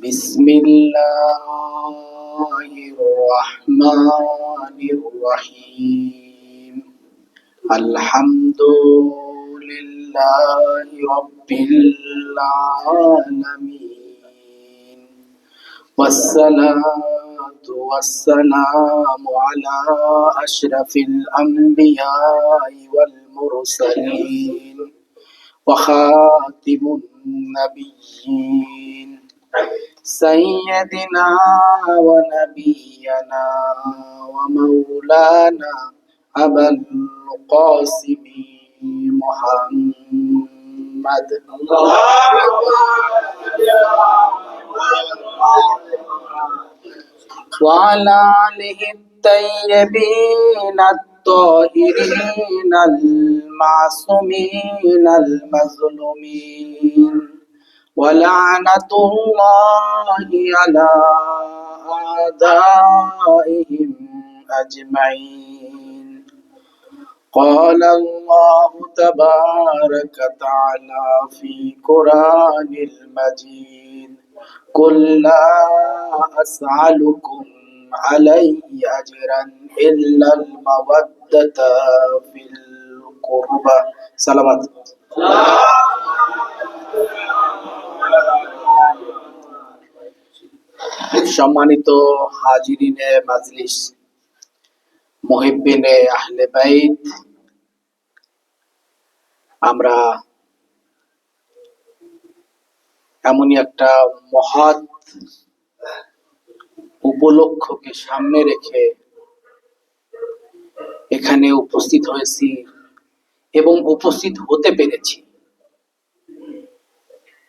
بسم الله الرحمن الرحيم الحمد لله رب العالمين والصلاة والسلام على أشرف الأنبياء والمرسلين وخاتم النبيين سيدنا ونبينا ومولانا أبا القاسم محمد وعلى آله الطيبين الطاهرين المعصومين المظلومين ولعنة الله على أعدائهم أجمعين قال الله تبارك وتعالى في قرآن المجيد قل لا أسألكم عليه أجرا إلا المودة في القربى سلامات সম্মানিত হাজিরিনে মাজলিস, মুহিব্বিনে আহলে বাইত, আমরা এমনই একটা মহৎ উপলক্ষকে সামনে রেখে এখানে উপস্থিত হয়েছি এবং উপস্থিত হতে পেরেছি।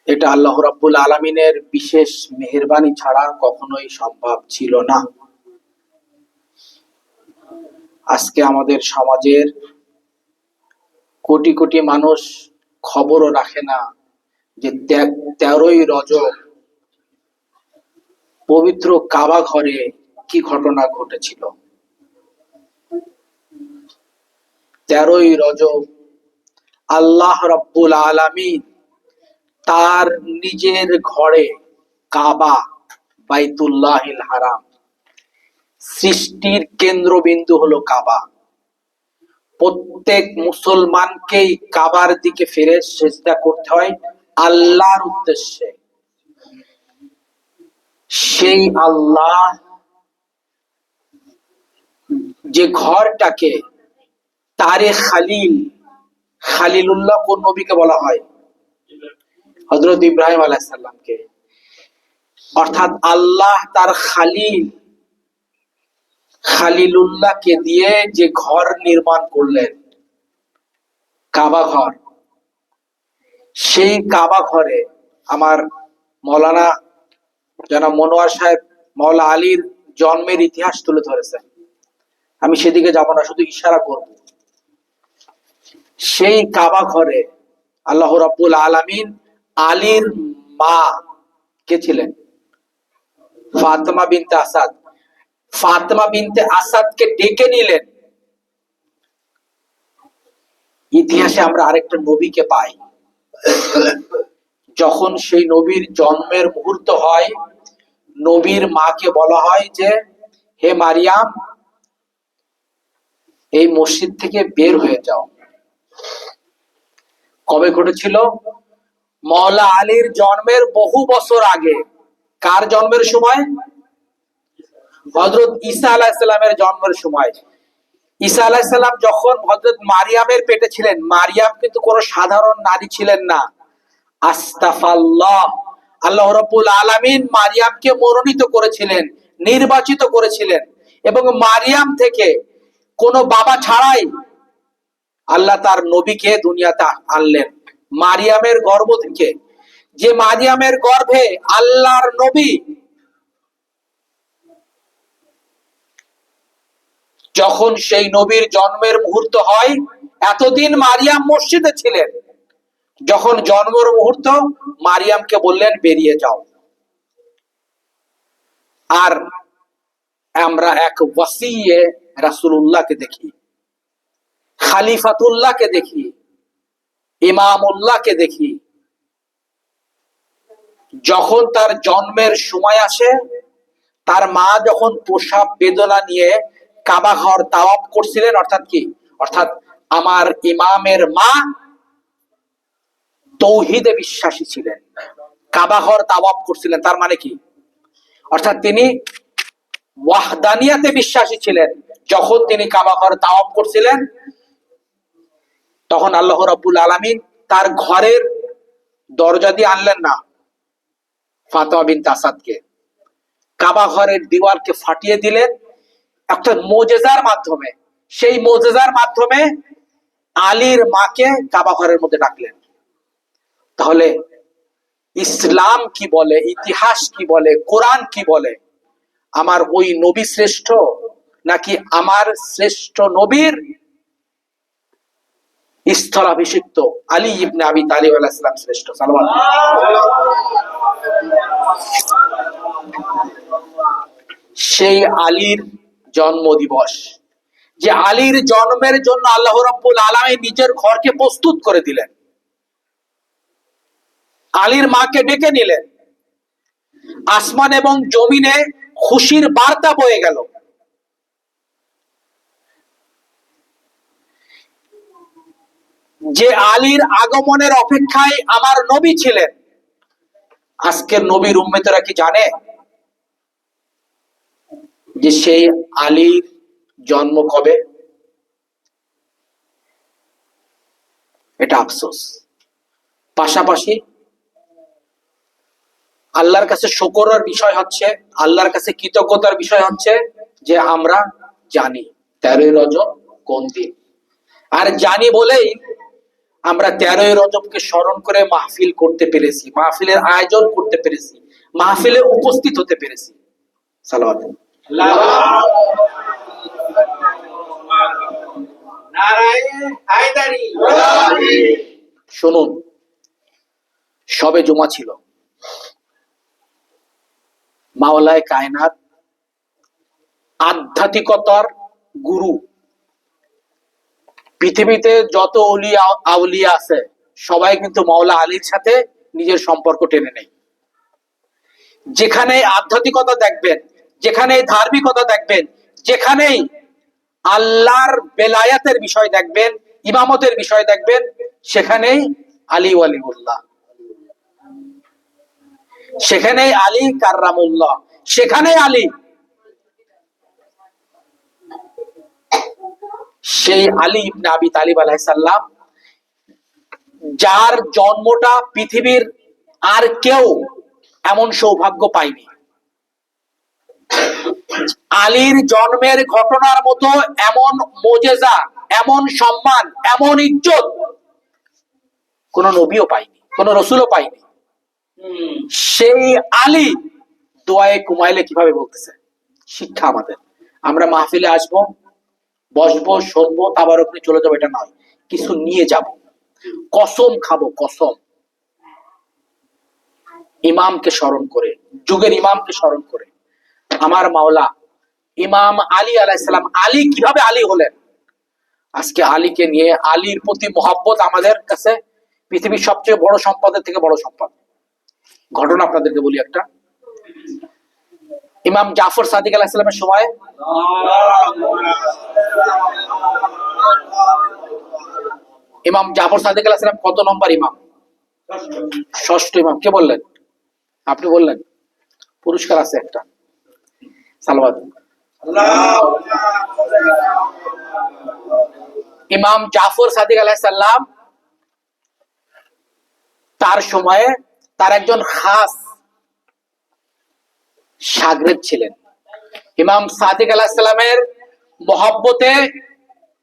এটা আল্লাহ রাব্বুল আলামিনের বিশেষ মেহেরবানি ছাড়া কখনোই সম্ভব ছিল না। আজকে আমাদের সমাজের কোটি কোটি মানুষ খবরও রাখে না যে 13ই রজব পবিত্র কাবা ঘরে কি ঘটনা ঘটেছিল। 13ই রজব আল্লাহ রাব্বুল আলামিন তার নিজের ঘরে কাবা বাইতুল্লাহিল হারাম, সৃষ্টির কেন্দ্রবিন্দু হলো কাবা। প্রত্যেক মুসলমানকেই কাবার দিকে ফিরে সিজদা করতে হয় আল্লাহর উদ্দেশ্যে। সেই আল্লাহ যে ঘরটাকে তারে খালিলুল্লাহ কোন নবীকে বলা হয়? হযরত ইব্রাহিম আলাইহিস সালামকে। অর্থাৎ আল্লাহ তার খালিলুল্লাহকে দিয়ে যে ঘর নির্মাণ করলেন, কাবা ঘর, সেই কাবা ঘরে আমার মৌলানা জনাব মনোয়ার সাহেব মাওলা আলীর জন্মের ইতিহাস তুলে ধরেছেন। আমি সেদিকে যাব না, শুধু ইশারা করব। সেই কাবা ঘরে আল্লাহ রাব্বুল আলামিন আলীর মা কে ছিলেন? ফাতেমা বিনতে আসাদ। ফাতেমা বিনতে আসাদকে ডেকে নিলেন। ইতিহাসে আমরা আরেকটা নবীকে পাই। যখন সেই নবীর জন্মের মুহূর্ত হয়, নবীর মাকে বলা হয় যে হে মারিয়াম, এই মসজিদ থেকে বের হয়ে যাও। কবে ঘটেছিল? মাওলা আলীর জন্মের বহু বছর আগে। কার জন্মের সময়? হযরত ঈসা আলাইহিস সালামের জন্মের সময়। ঈসা আলাইহিস সালাম যখন হযরত মারিয়ামের পেটে ছিলেন, মারিয়াম কিন্তু কোনো সাধারণ নারী ছিলেন না। আস্তাগফিরুল্লাহ, আল্লাহ রাব্বুল আলামিন মারিয়ামকে মনোনীত করেছিলেন, নির্বাচিত করেছিলেন, এবং মারিয়াম থেকে কোনো বাবা ছাড়াই আল্লাহ তার নবীকে দুনিয়াতে আনলেন। মারিয়ামের গর্ভ থেকে, যে মারিয়ামের গর্ভে আল্লাহর নবী, যখন সেই নবীর জন্মের মুহূর্ত হয়, এতদিন মারিয়াম মসজিদে ছিলেন। যখন জন্মের মুহূর্ত, মারিয়ামকে বললেন বেরিয়ে যাও। আর আমরা এক ওয়াসিয়ে রাসূলুল্লাহকে দেখি, খালিফাতুল্লাহকে দেখি, ইমামুল্লাহকে দেখি, যখন তার জন্মের সময় আসে, তার মা যখন প্রসব বেদনা নিয়ে কাবা ঘর তাওয়াফ করছিলেন, অর্থাৎ কি, অর্থাৎ আমার ইমামের মা তৌহিদে বিশ্বাসী ছিলেন, কাবা ঘর তাওয়াফ করছিলেন, তার মানে কি, অর্থাৎ তিনি ওয়াহদানিয়াতে বিশ্বাসী ছিলেন। যখন তিনি কাবা ঘর তাওয়াফ করছিলেন, তখন আল্লাহ রাব্বুল আলামিন তার ঘরের দরজা দিয়ে আনলেন না ফাতেমা বিনতে আসাদকে, কাবা ঘরের দেওয়ালকে ফাটিয়ে দিলেন একটা মুজিজার মাধ্যমে। সেই মুজিজার মাধ্যমে আলীর মাকে কাবা ঘরের মধ্যে ডাকলেন। তাহলে ইসলাম কি বলে, ইতিহাস কি বলে, কোরআন কি বলে, আমার ওই নবী শ্রেষ্ঠ নাকি আমার শ্রেষ্ঠ নবীর স্থলাভিষিক্ত আলী ইবনে আবি তালিব আলাইহিস সালাম শ্রেষ্ঠ? সাল্লাল্লাহু সেই আলীর জন্ম দিবস, যে আলীর জন্মের জন্য আল্লাহ রাব্বুল আলামিন নিজের ঘরকে প্রস্তুত করে দিলেন, আলীর মাকে ডেকে নিলেন, আসমান এবং জমিনে খুশির বার্তা বয়ে গেল। যে আলীর আগমনের অপেক্ষায় আমার নবী ছিলেন, আজকের নবীর উম্মতেরা কি জানে যে সেই আলীর জন্ম কবে? এটা আফসোস। পাশাপাশি আল্লাহর কাছে শুকরের বিষয় হচ্ছে, আল্লাহর কাছে কৃতজ্ঞতার বিষয় হচ্ছে যে আমরা জানি 13ই রজব কোন দিন, আর জানি বলেই আমরা 13ই রজবকে স্মরণ করে মাহফিল করতে পেরেছি, মাহফিলের আয়োজন করতে পেরেছি, মাহফিলে উপস্থিত হতে পেরেছি। সালাওয়াত। শুনুন, সবে জুমা ছিল, মাওলায় কায়নাত, আধ্যাত্মিকতার গুরু, পৃথিবীতে যত ওলিয়া আউলিয়া আছে সবাই কিন্তু মাওলা আলীর সাথে নিজের সম্পর্ক টেনে নেয়। যেখানে আধ্যাত্মিকতা দেখবেন, যেখানে ধার্মিকতা দেখবেন, যেখানেই আল্লাহর বেলায়াতের বিষয় দেখবেন, ইমামতের বিষয় দেখবেন, সেখানেই আলী ওয়ালিউল্লাহ, সেখানেই আলী কাররামুল্লাহ, সেখানেই আলী। সেই আলী ইবনে আবি তালিব আলাইহিস সালাম, যার জন্মটা পৃথিবীর আর কেউ এমন সৌভাগ্য পায়নি। আলীর জন্মের ঘটনার মতো এমন মুজিজা, এমন সম্মান, এমন ইজ্জত কোন নবীও পায়নি, কোন রাসূলও পায়নি। সেই আলী দোয়ায়ে কুমাইলে কিভাবে বলতেছে, শিক্ষা আমাদের। আমরা মাহফিলে আসবো, বসবো, শুনবো, তাবারক নিয়ে চলে যাবো, এটা নয়, কিছু নিয়ে যাব, কসম খাবো, কসম। ইমামকে স্মরণ করে, যুগের ইমামকে স্মরণ করে, আমার মাওলা ইমাম আলী আলাইহিস সালাম, আলী কিভাবে আলী হলেন, আজকে আলীকে নিয়ে, আলীর প্রতি মহব্বত আমাদের কাছে পৃথিবীর সবচেয়ে বড় সম্পদের থেকে বড় সম্পদ। ঘটনা আপনাদেরকে বলি একটা। ইমাম জাফর সাদিক আলাইহিস সালামের সময় ইমাম জাফর সাদিক আলাইহিস সালাম কত নম্বর ইমাম? ষষ্ঠ ইমাম। কে বললেন? আপনি বললেন। পুরস্কার আছে একটা। সালাওয়াত। ইমাম জাফর সাদিক আলাইহিস সালাম, তার সময়ে তার একজন খাস শাগরেদ ছিলেন। ইমাম সাদিক আলাইহিস সালামের মহব্বতে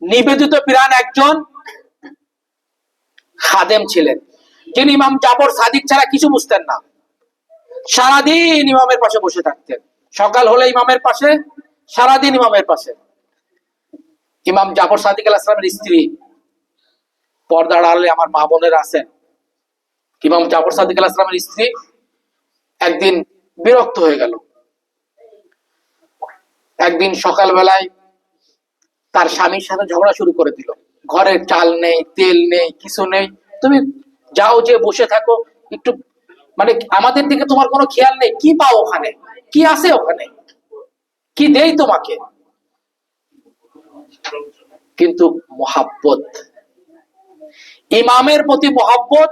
নিবেদিত প্রাণ একজন খাদেম ছিলেন, যিনি ইমাম জাফর সাদিক ছাড়া কিছু বুঝতেন না। সারাদিন ইমামের পাশে বসে থাকতেন, সকাল হলে ইমামের পাশে, সারাদিন ইমামের পাশে। ইমাম জাফর সাদিক আলাইহিস সালামের স্ত্রী, পর্দার আড়ালে আমার মা বোনেরা আছেন, ইমাম জাফর সাদিক আলাইহিস সালামের স্ত্রী একদিন বিরক্ত হয়ে গেল। একদিন সকালবেলায় তার স্বামীর সাথে ঝগড়া শুরু করে দিল, ঘরে চাল নেই, তেল নেই, কিছু নেই, তুমি যাও, যে বসে থাকো, একটু মানে আমাদের দিকে তোমার কোনো খেয়াল নেই, কি পাও ওখানে, কি আছে ওখানে, কি দেই তোমাকে। কিন্তু মহাব্বত, ইমামের প্রতি মহাব্বত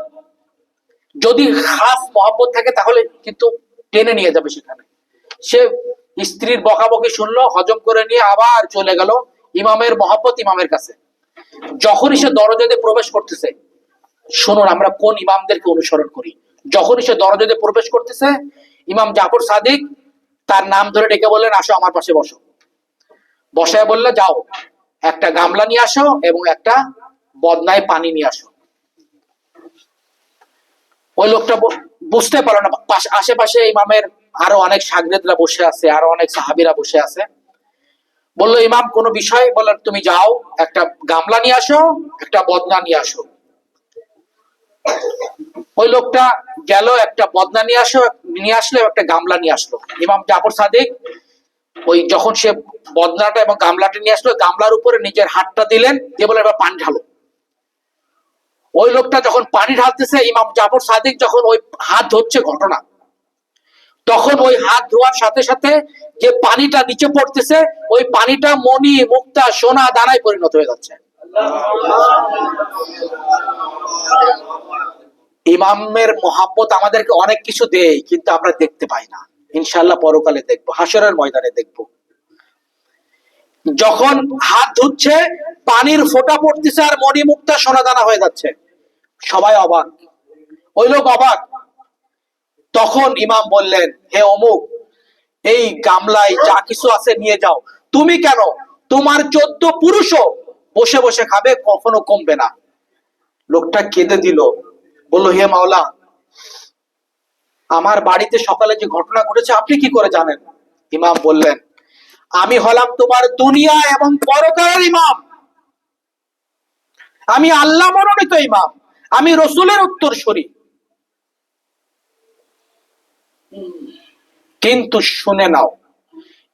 যদি খাস মহাব্বত থাকে তাহলে কিন্তু টেনে নিয়ে যাবে সেখানে। সে স্ত্রীর বকাবকি শুনলো, হজম করে নিয়ে আবার চলে গেল ইমামের মহাব্বত ইমামের কাছে। যখনই সে দরজাতে প্রবেশ করতেছে, শুনুন আমরা কোন ইমামদেরকে অনুসরণ করি। যখনই সে দরজাতে প্রবেশ করতেছে, ইমাম জাফর সাদিক তার নাম ধরে ডেকে বললেন, আসো আমার পাশে বসো। বসায় বললে, যাও একটা গামলা নিয়ে আসো এবং একটা বদনায় পানি নিয়ে আসো। ওই লোকটা বুঝতে পারলো না, আশেপাশে ইমামের আরো অনেক শাগরেদরা বসে আছে, আরো অনেক সাহাবীরা বসে আছে। বললো, ইমাম কোনো বিষয়? বললেন, তুমি যাও একটা গামলা নিয়ে আসো, একটা বদনা নিয়ে আসো। ওই লোকটা গেল, একটা বদনা নিয়ে আসলো, একটা গামলা নিয়ে আসলো। ইমাম জাফর সাদিক ওই যখন সে বদনাটা এবং গামলাটা নিয়ে আসলো, গামলার উপরে নিজের হাতটা দিলেন, দিয়ে বলে, এবার পানি ঢালো। ওই লোকটা যখন পানি ঢালতেছে, ইমাম জাফর সাদিক যখন ওই হাত ধরছে ঘটনা, তখন ওই হাত ধোয়ার সাথে সাথে যে পানিটা নিচে পড়তেছে, ওই পানিটা মণি মুক্তা সোনা দানায় পরিণত হয়ে যাচ্ছে। ইমামের মহাব্বত আমাদেরকে অনেক কিছু দেয়, কিন্তু আমরা দেখতে পাই না। ইনশাআল্লাহ পরকালে দেখবো, হাসরের ময়দানে দেখবো। যখন হাত ধুচ্ছে, পানির ফোঁটা পড়তেছে আর মণি মুক্তা সোনা দানা হয়ে যাচ্ছে, সবাই অবাক, ওই লোক অবাক। তখন ইমাম বললেন, হে অমুক, এই গামলায় যা কিছু আছে নিয়ে যাও। তুমি কেন? তোমার 14 পুরুষও বসে বসে খাবে, কখনো কমবে না। লোকটা কেঁদে দিল, বলল, হে মাওলা, আমার বাড়িতে সকালে যে ঘটনা ঘটেছে আপনি কি করে জানেন? ইমাম বললেন, আমি হলাম তোমার দুনিয়া এবং পরকালের ইমাম, আমি আল্লাহ মনোনীত ইমাম, আমি রসুলের উত্তরসূরি। কিন্তু শুনে নাও,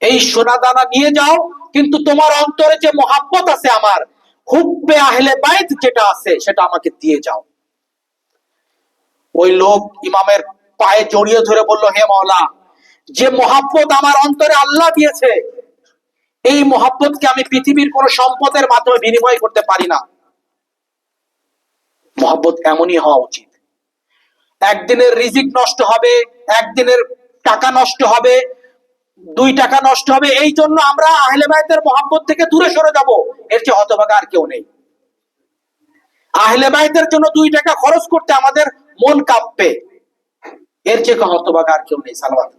এই সোনা দানা নিয়ে যাও, কিন্তু তোমার অন্তরে যে মহাব্বত আছে, আমার হুব্বে আহলে বাইত যেটা আছে, সেটা আমাকে দিয়ে যাও। ওই লোক ইমামের পায়ে জড়িয়ে ধরে বলল, হে মাওলা, যে মহাব্বত আমার অন্তরে আল্লাহ দিয়েছে, এই মহাব্বতকে আমি পৃথিবীর কোন সম্পদের মাধ্যমে বিনিময় করতে পারি না। মহাব্বত এমনই হওয়া উচিত। একদিনের রিজিক নষ্ট হবে, একদিনের টাকা নষ্ট হবে, 2 টাকা নষ্ট হবে, এই জন্য আমরা আহলে বাইতের মহাব্বত থেকে দূরে সরে যাব, এর চেয়ে হতভাগা আর কেউ নেই। আহলে বাইতের জন্য 2 টাকা খরচ করতে আমাদের মন কাঁপবে, এর চেয়ে হতভাগা আর কেউ নেই। সালাওয়াত।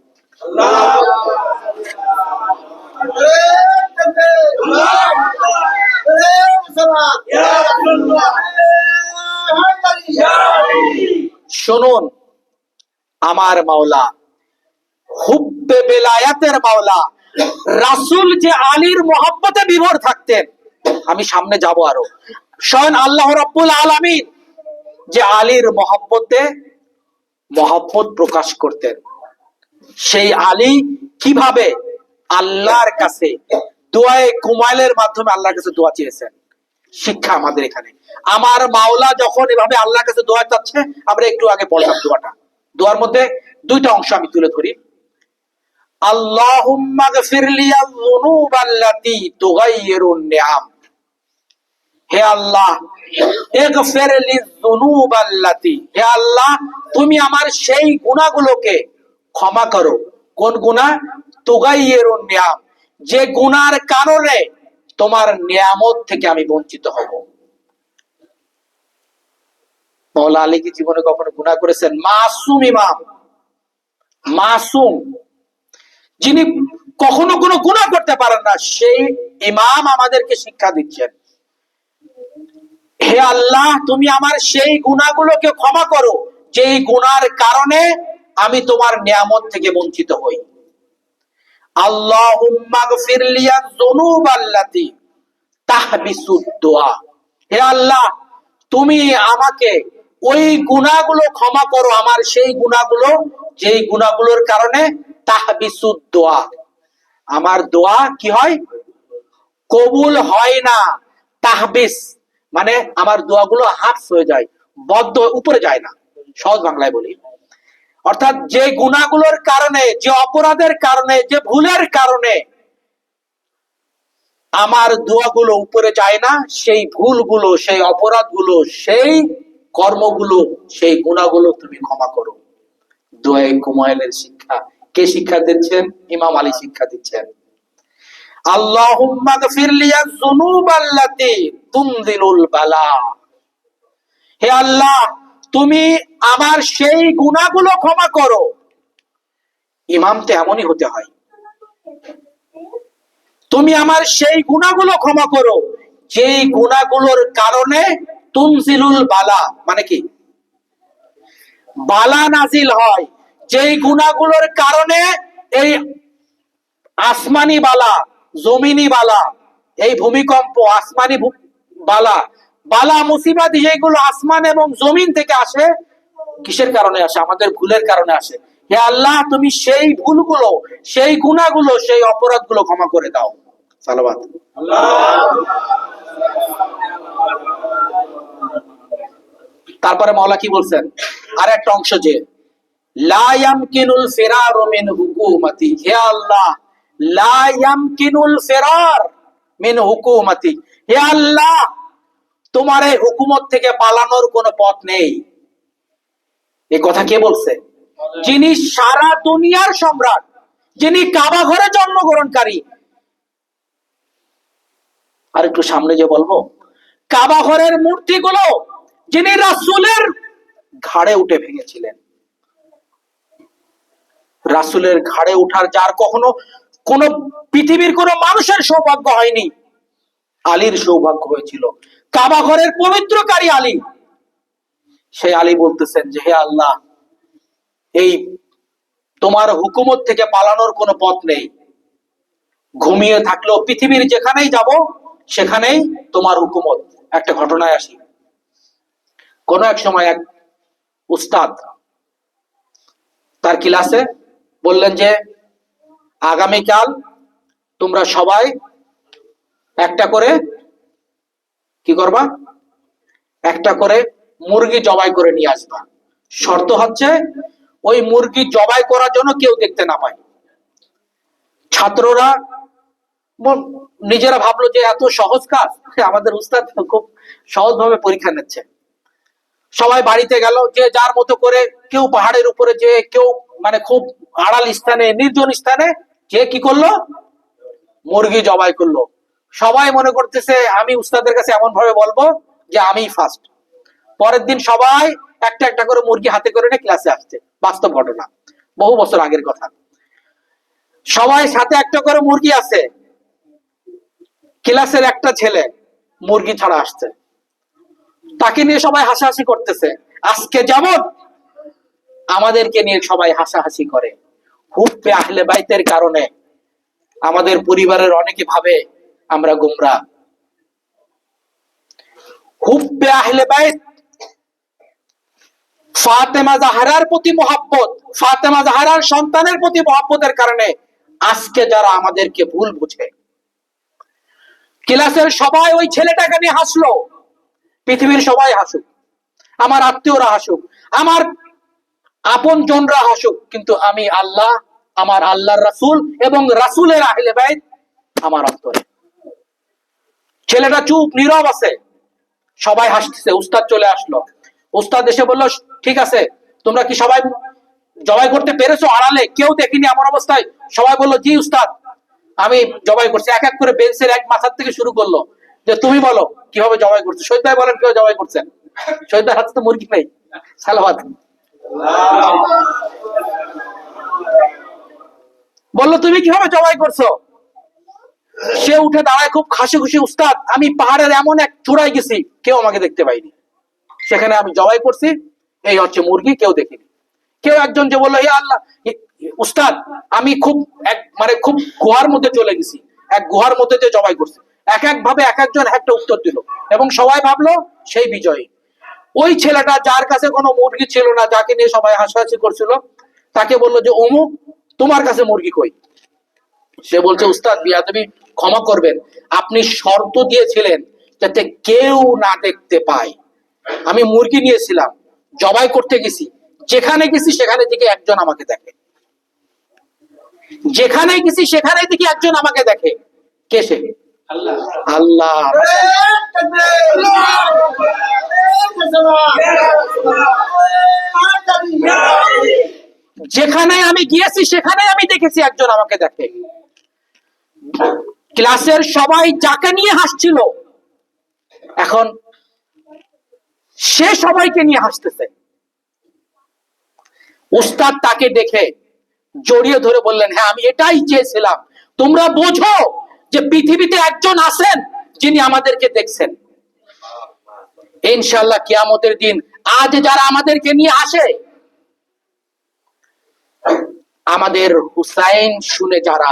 শুনুন, আমার মাওলা হুব্বে বেলায়াতের মাওলা রাসূল যে আলীর মহব্বতে বিভোর থাকতেন, আমি সামনে যাব আরো। স্বয়ং আল্লাহ রাব্বুল আলামিন যে আলীর মহব্বত প্রকাশ করতেন, সেই আলী কিভাবে আল্লাহর কাছে দোয়ায়ে কুমাইলের মাধ্যমে আল্লাহর কাছে দোয়া চেয়েছেন, শিক্ষা আমাদের এখানে। আমার মাওলা যখন এভাবে আল্লাহর কাছে দোয়া চাচ্ছে, আমরা একটু আগে পড়লাম দোয়াটা, দোয়ার মধ্যে 2টা অংশ আমি তুলে ধরি। আল্লাহুম্মা গফির লিয়ায যুনুবাল্লাতী তুগায়্যিরুন নিআম। হে আল্লাহ, ইগফির লিয-যুনুবাল্লাতী, হে আল্লাহ, তুমি আমার সেই গুনাহগুলোকে ক্ষমা করো। কোন গুনাহ? তুগায়্যিরুন নিআম, যে গুনার কারণে তোমার নিয়ামত থেকে আমি বঞ্চিত হব। মাওলা আলী কি জীবনে কখনো গুনাহ করেছেন? মাসুম ইমাম, মাসুম, যিনি কখনো কোনো গুনাহ করতে পারেন না, সেই ইমাম আমাদেরকে শিক্ষা দিচ্ছেন, হে আল্লাহ, তুমি আমার সেই গুনাহগুলোকে ক্ষমা করো, যেই গুনার কারণে আমি তোমার নিয়ামত থেকে বঞ্চিত হই। আল্লাহুম্মা গফির লিয়ায-যুনুবাল্লাতী তাহবিসুদ-দুআ, হে আল্লাহ, তুমি আমাকে ওই গুনাহগুলো ক্ষমা করো, আমার সেই গুনাহগুলো, যেই গুনাহগুলোর কারণে তাহবিসুদ-দুআ, আমার দোয়া কি হয়? কবুল হয় না। তাহবিস মানে আমার দোয়াগুলো হাফস হয়ে যায়, বদ্ধ, উপরে যায় না, সহজ বাংলায় বলি। অর্থাৎ যে গুনাহগুলোর কারণে, যে অপরাধের কারণে, যে ভুলের কারণে আমার দোয়াগুলো উপরে যায় না, সেই ভুলগুলো, সেই অপরাধগুলো, সেই কর্মগুলো, সেই গুনাহগুলো তুমি ক্ষমা করো। দোয়ায়ে কুমাইলের শিক্ষা কে শিক্ষা দিচ্ছেন? ইমাম আলী শিক্ষা দিচ্ছেন। আল্লাহুম্মা গফির লিয়াজ যুনুবাল্লাতী তুনজিলুল বালা। হে আল্লাহ, তুমি আমার সেই গুনাহগুলো ক্ষমা করো। ইমাম তো এমনই হতে হয়। তুমি আমার সেই গুনাহগুলো ক্ষমা করো যেই গুনাহগুলোর কারণে তুনজিলুল বালা, মানে কি বালা নাজিল হয়, যেই গুনাহগুলোর কারণে এই আসমানি বালা, জমিনি বালা, এই ভূমিকম্প, আসমানি বালা, বালা মুসিবত যেগুলো আসমান এবং জমিন থেকে আসে, কিসের কারণে আসে? আমাদের ভুলের কারণে আসে। হে আল্লাহ, তুমি সেই ভুলগুলো, সেই গুনাহগুলো, সেই অপরাধগুলো ক্ষমা করে দাও। সালাওয়াত। তারপরে মাওলা কি বলছেন? আর একটা অংশ, যে লা ইয়ামকিনুল ফিরারু মিন হুকুমাতি। হে আল্লাহ, লা ইয়ামকিনুল ফিরার মিন হুকুমাতি। হে আল্লাহ, তোমার এই হুকুমত থেকে পালানোর কোনো পথ নেই। এই কথা কে বলছে? যিনি সারা দুনিয়ার সম্রাট, যিনি কাবা ঘরে জন্মগ্রহণকারী। আর একটু সামনে যে বলবো, কাবা ঘরের মূর্তিগুলো যিনি রাসূলের ঘাড়ে উঠে ভেঙেছিলেন। রাসূলের ঘাড়ে উঠার যার কখনো কোন পৃথিবীর কোন মানুষের সৌভাগ্য হয়নি, আলীর সৌভাগ্য হয়েছিল। কাবা ঘরের পবিত্রকারী আলী, সেই আলী বলতেছেন যে হে আল্লাহ, এই তোমার হুকুমত থেকে পালানোর কোনো পথ নেই। ঘুমিয়ে থাকলেও পৃথিবীর যেখানেই যাব সেখানেই তোমার হুকুমত। একটা ঘটনায় আসি। কোন এক সময় এক উস্তাদ তার ক্লাসে বললেন যে আগামীকাল তোমরা সবাই একটা করে কি করবা? একটা করে মুরগি জবাই করে নিয়ে আসবা। শর্ত হচ্ছে ওই মুরগি জবাই করার জন্য কেউ দেখতে না পায়। ছাত্ররা নিজেরা ভাবলো যে এত সহজ কাজ, আমাদের উস্তাদ খুব সহজভাবে পরীক্ষা নিচ্ছে। সবাই বাড়িতে গেল, যে যার মতো করে, কেউ পাহাড়ের উপরে, যে কেউ মানে খুব আড়াল স্থানে, নির্জন স্থানে, যে কি করলো? মুরগি জবাই করলো। সবাই মনে করতেছে আমি উস্তাদের কাছে এমন ভাবে বলবো যে আমি ফার্স্ট। পরের দিন সবাই একটা একটা করে মুরগি হাতে করে নিয়ে ক্লাসে আসছে। বাস্তব ঘটনা, বহু বছর আগের কথা। সবাই সাথে একটা করে মুরগি আছে। ক্লাসের একটা ছেলে মুরগি ছাড়া আসছে, তাকে নিয়ে সবাই হাসাহাসি করতেছে। আজকে যেমন আমাদেরকে নিয়ে সবাই হাসাহাসি করে, হুব্বে আহলে বাইতের কারণে আমাদের পরিবারের অনেকে ভাবে আমরা গোমরা। হুব্বে আহলে বাইত, ফাতেমা জাহরার প্রতি মহব্বত, ফাতেমা জাহরার সন্তানের প্রতি মহব্বতের কারণে আজকে যারা আমাদেরকে ভুল বুঝে, ক্লাসের সবাই ওই ছেলেটাকে নিয়ে হাসলো। পৃথিবীর সবাই হাসুক, আমার আত্মীয়রা হাসুক, আমার আপন জনরা হাসুক, কিন্তু আমি আল্লাহ, আমার আল্লাহর রাসূল এবং রাসূলের আহলে বাইত আমার অন্তরে। ছেলেটা চুপ, নীরব আছে। সবাই হাসতেছে। উস্তাদ চলে আসলো। উস্তাদ এসে বললো, ঠিক আছে, তোমরা কি সবাই জবাই করতে পেরেছো? আড়ালে কেউ দেখিনি এমন অবস্থায় সবাই বললো, জি উস্তাদ, আমি জবাই করছি। এক এক করে বেঞ্চের এক মাথার থেকে শুরু করলো যে তুমি বলো কিভাবে জবাই করছো। শহীদ ভাই বলেন কিভাবে জবাই করছেন। শহীদ ভাই হাতে তো মুরগি নেই। সালাওয়াত। বললো তুমি কিভাবে জবাই করছো। সে উঠে দাঁড়ায় খুব হাসি খুশি, উস্তাদ আমি পাহাড়ের এমন এক চূড়ায় গেছি, কেউ আমাকে দেখতে পাইনি, সেখানে আমি জবাই করছি, এই হচ্ছে মুরগি, কেউ দেখিনি। কেউ একজন যে বললো, হে আল্লাহ উস্তাদ, আমি খুব মানে খুব গুহার মধ্যে চলে গেছি, এক গুহার মধ্যে যে জবাই করছি। এক এক ভাবে এক একজন একটা উত্তর দিল এবং সবাই ভাবলো সেই বিজয়ী। ওই ছেলেটা যার কাছে কোনো মুরগি ছিল না, যাকে নিয়ে সবাই হাসাহাসি করছিল, তাকে বললো যে অমুক, তোমার কাছে মুরগি কই? সে বলছে, উস্তাদ বিয়াদবি ক্ষমা করবেন, আপনি শর্ত দিয়েছিলেন যাতে কেউ না দেখতে পায়। আমি মুরগি নিয়েছিলাম, জবাই করতে গেছি, যেখানে গেছি সেখানে থেকে একজন আমাকে দেখে, যেখানে গেছি সেখানে থেকে একজন আমাকে দেখে। কে সে? আল্লাহ। আল্লাহ। যেখানে আমি গিয়েছি সেখানে আমি দেখেছি একজন আমাকে দেখে। ক্লাসের সবাই যাকে নিয়ে হাসছিল, এখন সে সবাইকে নিয়ে হাসতেছে। উস্তাদ তাকে দেখে জড়িয়ে ধরে বললেন, হ্যাঁ আমি এটাই চেয়েছিলাম, তোমরা বোঝো যে পৃথিবীতে একজন আছেন যিনি আমাদেরকে দেখছেন। ইনশাআল্লাহ কিয়ামতের দিন আজ যারা আমাদেরকে নিয়ে আসে, আমাদের হুসাইন শুনে যারা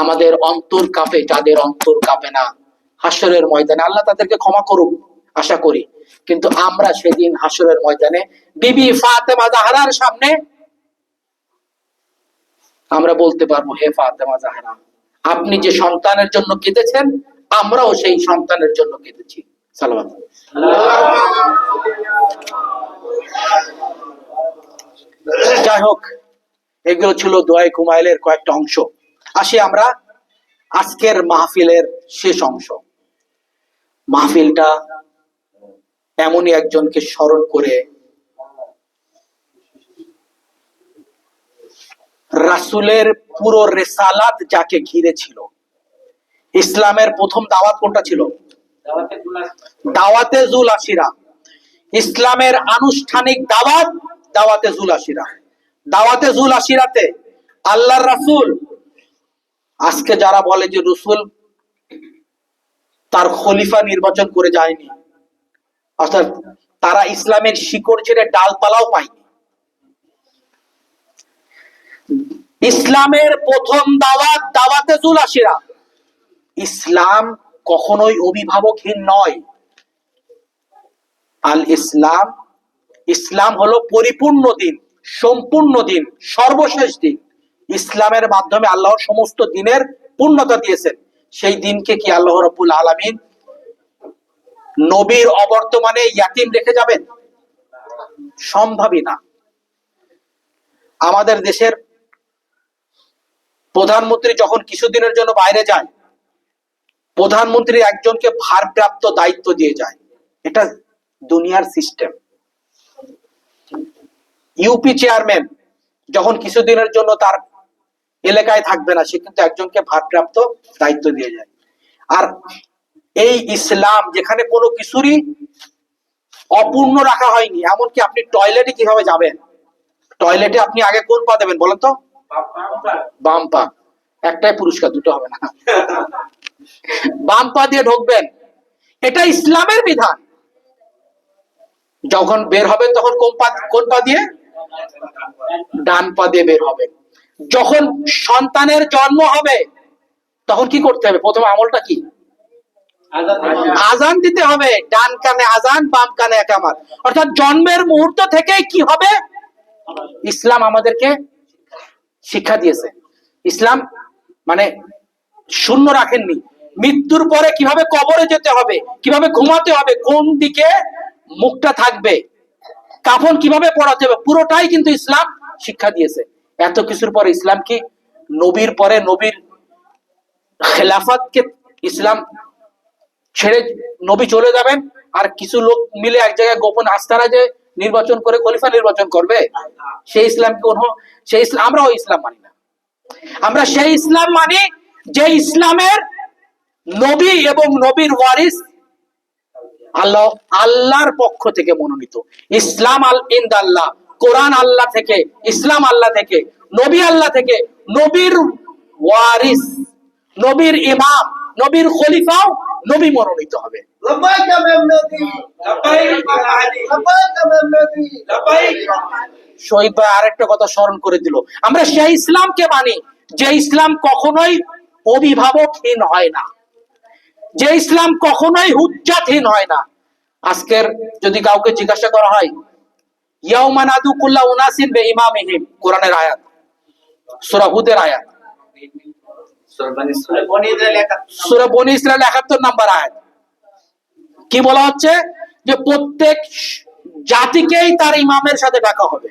আমাদের অন্তর কাঁপে, যাদের অন্তর কাঁপে না, হাসরের ময়দানে আল্লাহ তাদেরকে ক্ষমা করুক আশা করি, কিন্তু আমরা সেদিন হাসরের ময়দানে বিবি ফাতেমা জাহরার সামনে আমরা বলতে পারবো, হে ফাতেমা জাহরা, আপনি যে সন্তানের জন্য কেঁদেছেন, আমরাও সেই সন্তানের জন্য কেঁদেছি। সালাওয়াত। যাই হোক, এগুলো ছিল দোয়ায়ে কুমাইলের কয়েকটা অংশ। আসি আমরা আজকের মাহফিলের শেষ অংশ। মাহফিলটা এমনই একজনকে স্মরণ করে, রাসূলের পুরো রেসালাত যাকে ঘিরে ছিল। ইসলামের প্রথম দাওয়াত কোনটা ছিল? দাওয়াতে জুল আশিরা। ইসলামের আনুষ্ঠানিক দাওয়াত দাওয়াতে জুল আশিরা। দাওয়াতে জুল আশিরাতে আল্লাহর রাসূল, আজকে যারা বলে যে রাসূল তার খলিফা নির্বাচন করে যায়নি, অর্থাৎ তারা ইসলামের শিকড় ছেড়ে ডালপালাও পায়নি। ইসলামের প্রথম দাওয়াত দাওয়াতে জুল আশিরা। ইসলাম কখনোই অভিভাবকহীন নয়। আল ইসলাম, ইসলাম হলো পরিপূর্ণ দিন, সম্পূর্ণ দিন, সর্বশেষ দিন। ইসলামের মাধ্যমে আল্লাহ সমস্ত দিনের পূর্ণতা দিয়েছেন। সেই দিনকে কি আল্লাহ রাব্বুল আলামিন নবীর অবর্তমানে ইয়াতিম রেখে যাবেন? সম্ভবই না। আমাদের দেশের প্রধানমন্ত্রী যখন কিছুদিনের জন্য বাইরে যায়, প্রধানমন্ত্রী একজনকে ভারপ্রাপ্ত দায়িত্ব দিয়ে যায়। এটা দুনিয়ার সিস্টেম। ইউপি চেয়ারম্যান যখন কিছুদিনের জন্য তার এলাকায় থাকবে না, সে কিন্তু একজনকে ভারপ্রাপ্ত দায়িত্ব দিয়ে যায়। আর এই ইসলাম যেখানে কোনো কিছুরই অপূর্ণ রাখা হয়নি, এমনকি আপনি টয়লেটে কিভাবে যাবেন, টয়লেটে আপনি আগে কোন পা দেবেন বলেন তো? বাম পা। একটাই পুরস্কার, দুটো হবে না। বাম পা দিয়ে ঢুকবেন, এটা ইসলামের বিধান। যখন বের হবেন তখন কোন পা দিয়ে? ডান পা দিয়ে বের হবেন। যখন সন্তানের জন্ম হবে তখন কি করতে হবে? প্রথম আমলটা কি? আজান দিতে হবে। ডান কানে আজান, বাম কানে একামত। অর্থাৎ জন্মের মুহূর্ত থেকেই কি হবে? ইসলাম আমাদেরকে শিক্ষা দিয়েছে। ইসলাম মানে শূন্য রাখেননি। মৃত্যুর পরে কিভাবে কবরে যেতে হবে, কিভাবে ঘুমাতে হবে, কোন দিকে মুখটা থাকবে, কাফন কিভাবে পড়াতে হবে, পুরোটাই কিন্তু ইসলাম শিক্ষা দিয়েছে। এত কিছুর পরে ইসলাম কি নবীর পরে নবীর খেলাফতকে ইসলাম ছেড়ে নবী চলে যাবেন আর কিছু লোক মিলে এক জায়গায় গোপন আস্তানা যে নির্বাচন করে খলিফা নির্বাচন করবে? সেই ইসলাম কোন? সেই ইসলাম আমরাও ইসলাম মানি না। আমরা সেই ইসলাম মানি যে ইসলামের নবী এবং নবীর ওয়ারিস আল্লাহর পক্ষ থেকে মনোনীত। ইসলাম আল ইনদাল্লাহ, কোরআন আল্লাহ থেকে, ইসলাম আল্লাহ থেকে, নবী আল্লাহ থেকে। নবীর ওয়ারিস, নবীর ইমাম, নবীর খলিফাও নবী মনোনীত হবে। শহীদ ভাই আরেকটা কথা স্মরণ করে দিল, আমরা সেই ইসলামকে মানি যে ইসলাম কখনোই অভিভাবকহীন হয় না, যে ইসলাম কখনোই হুজ্জাতহীন হয় না। আজকের যদি কাউকে জিজ্ঞাসা করা হয়, ইয়াউমা নাদু কুল্লা উনাসিন বিইমামিহিম, কোরআনের আয়াত, সূরা হুদের আয়াত, সূরা বনী ইসরাইল ৭১ নম্বর আয়াত। কি বলা হচ্ছে? যে প্রত্যেক জাতিকেই তার ইমামের সাথে ডাকা হবে।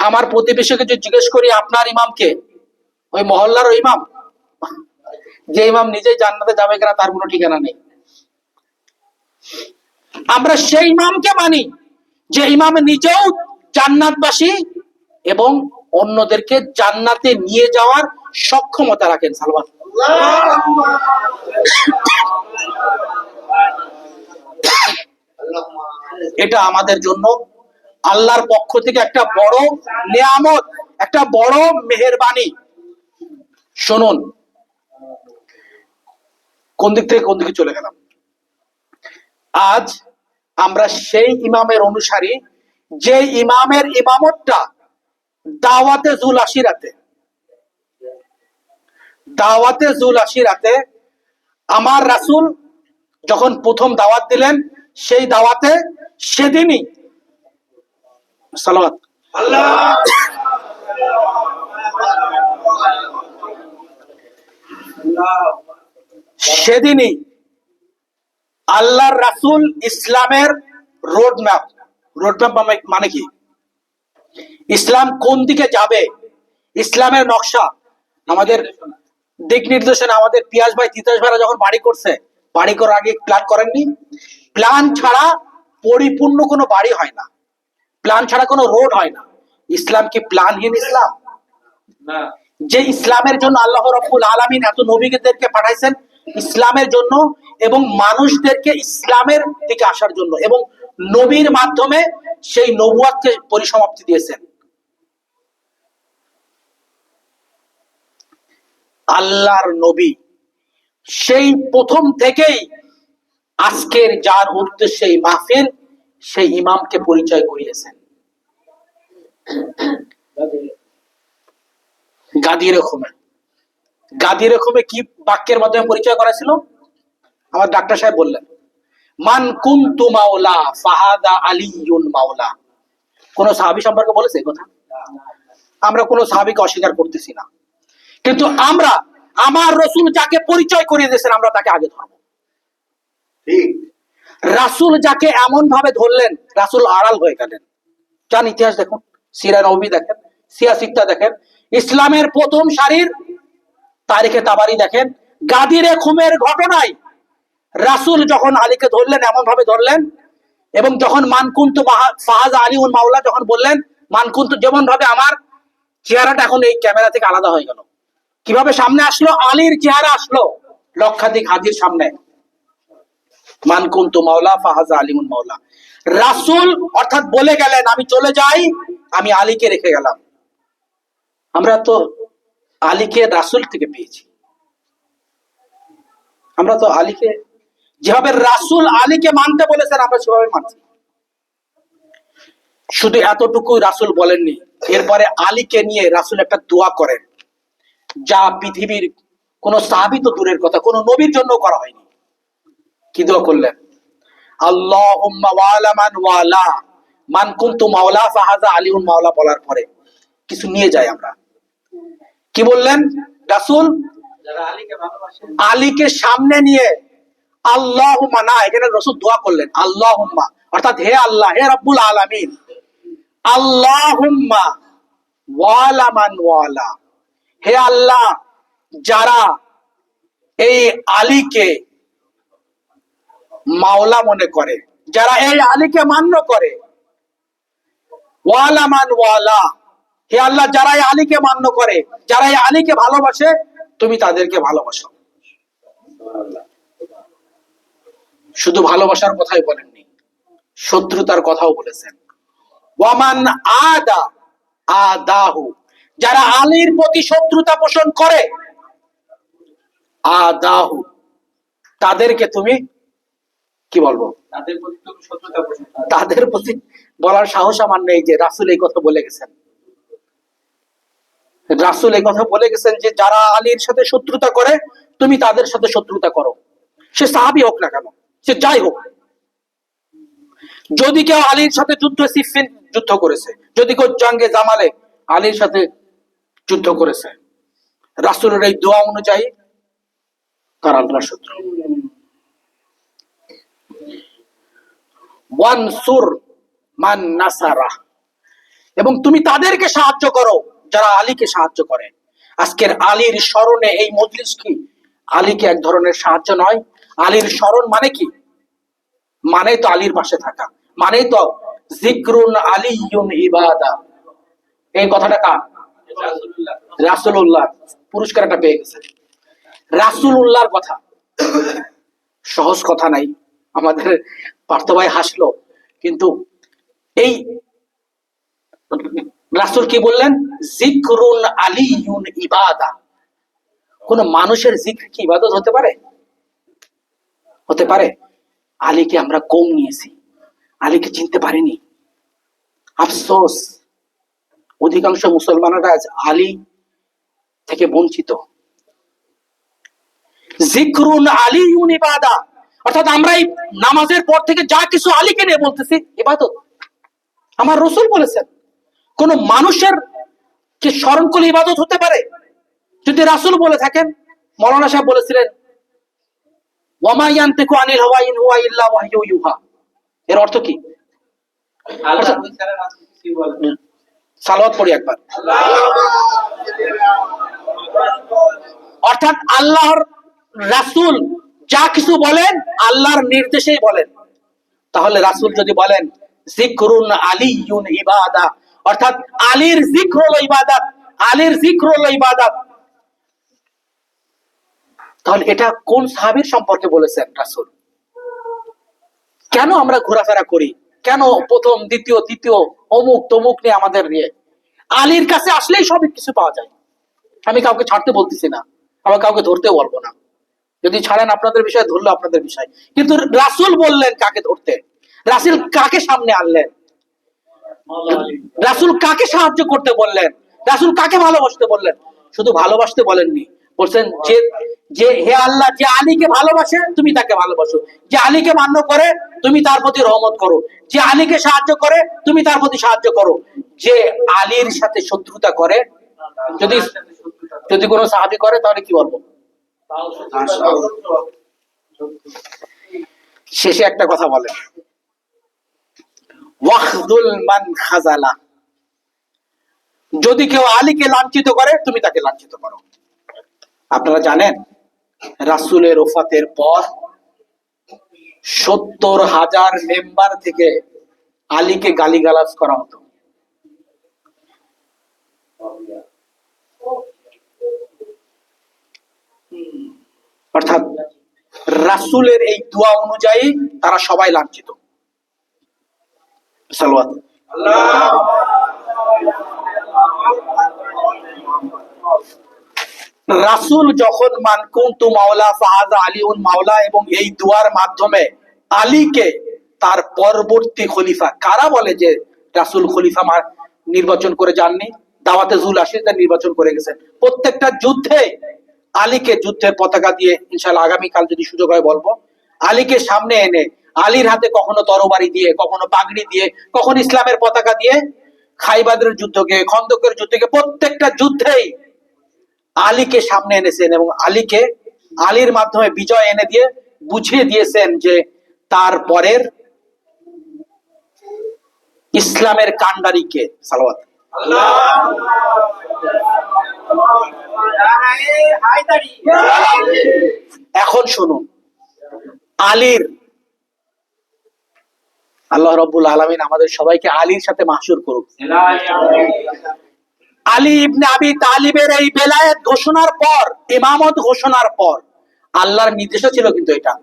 আমার প্রতিবেশীকে যদি জিজ্ঞেস করি আপনার ইমামকে, ওই মহল্লার ওই ইমাম, যে ইমাম নিজেই জান্নাতে যাবে কিনা তার কোনো ঠিকানা নেই। আমরা সেই ইমামকে মানি যে ইমাম নিজেও জান্নাতবাসী এবং অন্যদেরকে জান্নাতে নিয়ে যাওয়ার সক্ষমতা রাখেন। সালমান, এটা আমাদের জন্য আল্লাহর পক্ষ থেকে একটা বড় নেয়ামত, একটা বড় মেহেরবানি। শুনুন, কোন দিক থেকে কোন দিকে চলে গেলাম। আজ আমরা সেই ইমামের অনুসারী যে ইমামের ইমামতটা দাওয়াতে জুল আশিরাতে, দাওয়াতে জুল আশিরাতে আমার রাসূল যখন প্রথম দাওয়াত দিলেন, সেই দাওয়াতে সেদিনই সালাওয়াত সেদিনই আল্লাহর রাসূল ইসলামের রোডম্যাপ, রোডম্যাপ মানে কি, ইসলাম কোন দিকে যাবে, ইসলামের নকশা, আমাদের দিক নির্দেশনা। আমাদের পিয়াস ভাই, তিতাস ভাইরা যখন বাড়ি করছে, বাড়ি করার আগে প্ল্যান করেননি? প্ল্যান ছাড়া পরিপূর্ণ কোনো বাড়ি হয় না, প্ল্যান ছাড়া কোনো রোড হয় না। ইসলাম কি প্ল্যানহীন ইসলাম? না। যে ইসলামের জন্য আল্লাহ রাব্বুল আলামিন এত নবীদেরকে পাঠাইছেন ইসলামের জন্য এবং মানুষদেরকে ইসলামের দিকে আসার জন্য, এবং নবীর মাধ্যমে সেই নবুয়তকে পরিসমাপ্তি দিয়েছেন। আল্লাহর নবী সেই প্রথম থেকেই আজকের যার উদ্দেশ্যে এই মাহফিল, সেই ইমামকে পরিচয় করিয়েছেন। গাদির রকমে, গাদির রকমে কি বাক্যের মাধ্যমে পরিচয় করা ছিল? আমার ডাক্তার সাহেব বললেন, মান কুনতু মাওলা ফাহাদা আলিয়ুন মাওলা। কোন সাহাবী সম্পর্কে বলেছে এই কথা? আমরা কোন সাহাবীকে অস্বীকার করতেছি না, কিন্তু আমরা আমার রাসূল যাকে পরিচয় করিয়ে দিয়েছেন আমরা তাকে আগে ধরবো। রাসূল যাকে এমন ভাবে ধরলেন, রাসূল আড়াল হয়ে গেলেন। যান ইতিহাস দেখুন, সিরা নবী দেখেন, সিয়াসিকটা দেখেন, ইসলামের প্রথম সারির তারিখে তাবারি দেখেন। গাদিরে খুমের ঘটনায় রাসূল যখন আলীকে ধরলেন, এমন ভাবে ধরলেন, এবং যখন মানকুন্তু ফাহাজা আলিউন মাওলা যখন বললেন, মানকুন্তু, যেমন ভাবে আমার চেহারাটা এখন এই ক্যামেরা থেকে আলাদা হয়ে গেল, কিভাবে সামনে আসলো, আলীর চেহারা আসলো লক্ষাধিক হাজির সামনে। মানকুন্তু মাওলা ফাহাজা আলিউন মাওলা, রাসূল অর্থাৎ বলে গেলেন আমি চলে যাই, আমি আলীকে রেখে গেলাম। আমরা তো আলীকে রাসূল থেকে পেয়েছি, আমরা তো আলীকে যেভাবে রাসূল আলীকে মানতে বলেছেন আমরা সেভাবে মানছি। শুধু এতটুকুই রাসূল বলেননি, এরপরে আলীকে নিয়ে রাসূল একটা দোয়া করেন, যা পৃথিবীর কোন সাহাবী তো দূরের কথা, কোন নবীর জন্য করা হয়নি। কি দোয়া করলেন? আল্লাহুম্মা ওয়ালা মান ওয়ালা মান কুনতু মাওলা ফাহাজা আলিউন মাওলা বলার পরে কিছু নিয়ে যাই আমরা। কি বললেন রাসূল? যারা আলীকে ভালোবাসেন, আলীকে সামনে নিয়ে আল্লাহুম্মা, না, এখানে রাসূল দোয়া করলেন আল্লাহুম্মা, অর্থাৎ হে আল্লাহ, হে রব্বুল আলামিন, আল্লাহুম্মা ওয়ালা মান ওয়ালা, হে আল্লাহ যারা এই আলীকে মাওলা মনে করে, যারা এই আলীকে মান্য করে, ওয়ালা মান ওয়ালা, হে আল্লাহ যারা এই আলীকে মান্য করে, যারা এই আলীকে ভালোবাসে, তুমি তাদেরকে ভালোবাসো। শুধু ভালোবাসার কথাই বলেননি, শত্রুতার কথাও বলেছেন। ওয়ামান আদা আদাহু, যারা আলীর প্রতি শত্রুতা পোষণ করে, আদাহু, তাদেরকে তুমি কি বলবো, তাদের প্রতি তুমি শত্রুতা পোষণ, তাদের প্রতি বলার সাহস আমার নেই যে রাসূল এই কথা বলে গেছেন। রাসূল এই কথা বলে গেছেন যে যারা আলীর সাথে শত্রুতা করে তুমি তাদের সাথে শত্রুতা করো, সে সাহাবী হোক না কেন, সে যাই হোক। যদি কেউ আলীর সাথে যুদ্ধ, সিফিন যুদ্ধ করেছে, যদি কেউ জঙ্গে জামালে আলীর সাথে যুদ্ধ করেছে, রাসূলের এই দোয়া অনুযায়ী তারা আল্লাহর শত্রু। ওয়ানসুর মান নাসারা, এবং তুমি তাদেরকে সাহায্য করো যারা আলীকে সাহায্য করে। আজকের আলীর স্মরণে এই মজলিস কি আলীকে এক ধরনের সাহায্য নয়? আলীর স্মরণ মানে কি? মানে তো আলীর পাশে থাকা, মানে তো জিক্রুন আলিয়ুন ইবাদা। এই কথাটা কার? রাসূলুল্লাহ। পুরস্কারটা পেয়ে গেছে রাসূলুল্লাহর কথা। সহজ কথা নাই। আমাদের পার্থ ভাই হাসলো, কিন্তু এই রাসূল কি বললেন? জিক্রুন আলিয়ুন ইবাদা। কোন মানুষের জিক্র কি ইবাদত হতে পারে? হতে পারে? আলীকে আমরা কম নিয়েছি, আলীকে চিনতে পারিনি। আফসোস, অধিকাংশ মুসলমানরা আজ আলী থেকে বঞ্চিত। জিক্রুন আলিয়ুন ইবাদা, অর্থাৎ আমরা এই নামাজের পর থেকে যা কিছু আলীকে নিয়ে বলতেছি ইবাদত। আমার রাসূল বলেছেন কোন মানুষের কি স্মরণ করলে ইবাদত হতে পারে? যদি রাসূল বলে থাকেন, মাওলানা সাহেব বলেছিলেন ওয়ামা ইয়ানতিকু আনিল হাওয়া ইন হুয়া ইল্লা ওয়াহয়ু ইউহা। এর অর্থ কি? সালাওয়াত পড়ি একবার। অর্থাৎ আল্লাহর রাসূল যা কিছু বলেন আল্লাহর নির্দেশেই বলেন। তাহলে রাসূল যদি বলেন জিক্রুন আলিয়ুন ইবাদা, অর্থাৎ আলীর জিক্র হলো ইবাদত, আলীর জিক্র হলো ইবাদত, তাহলে এটা কোন সাহাবীর সম্পর্কে বলেছেন রাসূল? কেন আমরা ঘোরাফেরা করি? কেন প্রথম দ্বিতীয় তৃতীয় অমুক তমুক নিয়ে আমাদের নিয়ে? আলীর কাছে আসলেই সব কিছু পাওয়া যায়। আমি কাউকে ছাড়তে বলতেছি না, আবার কাউকে ধরতেও বলবো না। যদি ছাড়েন আপনাদের বিষয়, ধরলো আপনাদের বিষয়, কিন্তু রাসূল বললেন কাকে ধরতে, রাসূল কাকে সামনে আনলেন, রাসূল কাকে সাহায্য করতে বললেন, রাসূল কাকে ভালোবাসতে বললেন? শুধু ভালোবাসতে বলেননি, বলছেন যে যে হে আল্লাহ, যে আলীকে ভালোবাসে তুমি তাকে ভালোবাসো, যে আলীকে মান্য করে তুমি তার প্রতি রহমত করো, যে আলীকে সাহায্য করে তুমি তার প্রতি সাহায্য করো, যে আলীর সাথে শত্রুতা করে, যদি যদি কোনো সাহাবী করে তাহলে কি বলবো? শেষে একটা কথা বলে ওয়াখযুল মান খাযালা, যদি কেউ আলীকে লাঞ্ছিত করে তুমি তাকে লাঞ্ছিত করো। আপনারা জানেন রাসূলের ওফাতের পর ৭০,০০০ মেম্বার থেকে আলীকে গালিগালাজ করা হতো। অর্থাৎ রাসূলের এই দোয়া অনুযায়ী তারা সবাই লাঞ্ছিত। সালাওয়াত রাসূল যখন মান কুনতু মাওলা ফাহাযা আলিউন মাওলা, এবং এই দোয়ার মাধ্যমে আলীকে তার পরবর্তী খলিফা, কারা বলে যে রাসূল খলিফা নির্বাচন করে যাননি? দাওয়াতে জুল আশিরটা নির্বাচন করে গেছেন। প্রত্যেকটা যুদ্ধে আলীকে যুদ্ধের পতাকা দিয়ে, ইনশাআল্লাহ আগামীকাল যদি সুযোগ হয় বলবো, আলীকে সামনে এনে আলীর হাতে কখনো তরবারি দিয়ে, কখনো পাগড়ি দিয়ে, কখনো ইসলামের পতাকা দিয়ে খাইবারের যুদ্ধকে, খন্দকের যুদ্ধকে, প্রত্যেকটা যুদ্ধেই আলীকে সামনে এনেছেন এবং আলীকে আলীর মাধ্যমে বিজয় এনে দিয়ে বুঝিয়ে দিয়েছেন যে তার পরের ইসলামের কান্ডারি কে। সালাওয়াত। এখন শুনুন, আলীর, আল্লাহ রাব্বুল আলামিন আমাদের সবাইকে আলীর সাথে মাহশুর করুক। আলী ইবনে আবি তালিবের এই বেলায়েত ঘোষণার পর, ইমামত ঘোষণার পর আল্লাহর নির্দেশ ছিল কিন্তু এটা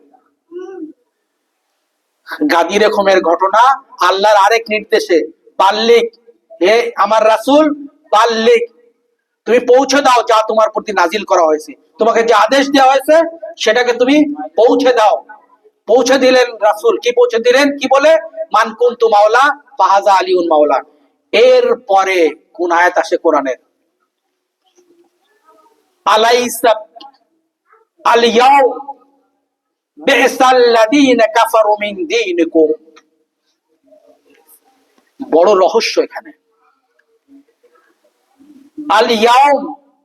গাদি রকমের ঘটনা, আল্লাহর আরেক নির্দেশে বাল্লিক, হে আমার রাসূল বাল্লিক, তুমি পৌঁছে দাও যা তোমার প্রতি নাজিল করা হয়েছে, তোমাকে যে আদেশ দেওয়া হয়েছে সেটাকে তুমি পৌঁছে দাও। পৌঁছে দিলেন রাসূল। কি পৌঁছে দিলেন? কি বলে? মান কুনতু মাওলা ফাহাযা আলিউন মাওলা। এর পরে কোন আয়াত আসে কোরআনের? আলাইসা আল ইয়াউম বিসাল্লাযীনা কাফারু মিন দীনিকুম। বড় রহস্য এখানে। আল ইয়াউম